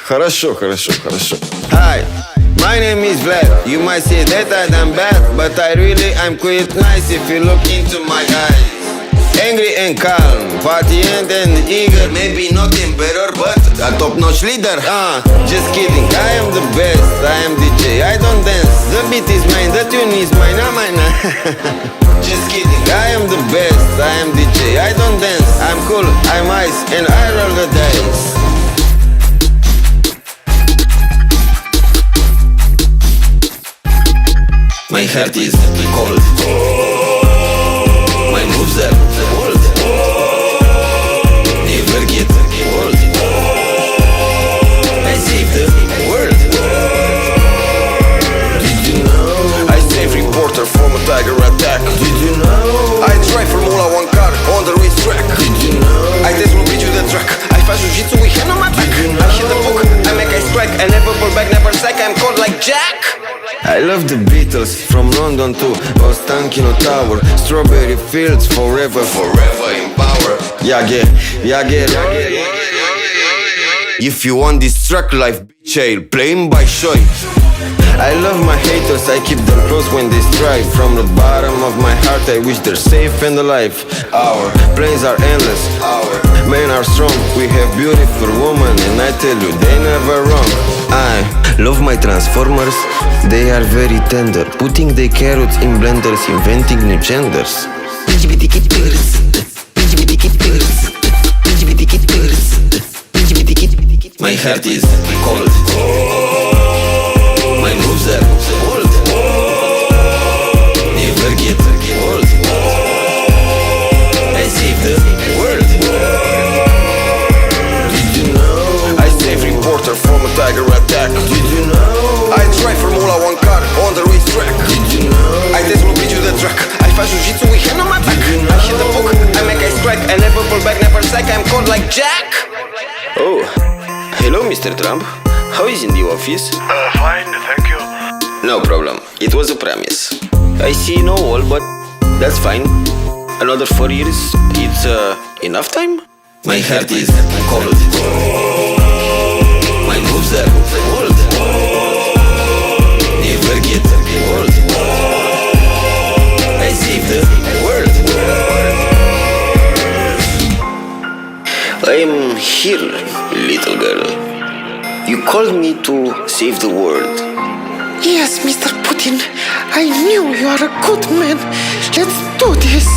Хорошо. Hi, my name is Vlad. You might say that I'm bad, but I'm quite nice if you look into my eyes. Angry and calm, patient and eager. Maybe not emperor, but a top-notch leader. Just kidding, I am the best. I am DJ, I don't dance. The beat is mine, the tune is mine. Just kidding, I am the best. I am DJ, I don't dance. I'm cool, I'm ice, and I roll the dice. My heart is cold. My moves are bold. Never get old. I save the world. Did you know? I save reporter from a tiger attack. Did you know? I drive Formula 1 car on the racetrack. Did you know? I dance will beat you the track. I fight jiu-jitsu with hand on my back. I hit the book, I make a strike. I never pull back, never sack. I'm cold like Jack. I love the Beatles, from London to Ostankino Tower. Strawberry fields, forever in power. Jager. If you want this track life, bitch, I'll play him by choice. I love my haters, I keep them close when they strive. From the bottom of my heart, I wish they're safe and alive. Our planes are endless, our men are strong. We have beautiful women, and I tell you, they never wrong. I love my transformers, they are very tender. Putting the carrots in blenders, inventing new genders. My heart is cold. My moves are bold. Never get old. I save the world. Did you know? I save reporter from a tiger attack. Did you know? I drive Formula 1 car on the racetrack. Did you know? I dance will beat you the track. I fight jiu-jitsu with hand on my back. I hit the book, I make a strike. I never pull back, never sack. I'm cold like Jack. Oh, hello, Mr. Trump. How is in the office? Fine, thank you. No problem. It was a promise. I see no wall, but that's fine. Another 4 years, it's enough time? My heart is cold. My moves are bold. Never get old. I save the world. I'm here, little girl. You called me to save the world. Yes, Mr. Putin, I knew you are a good man. Let's do this.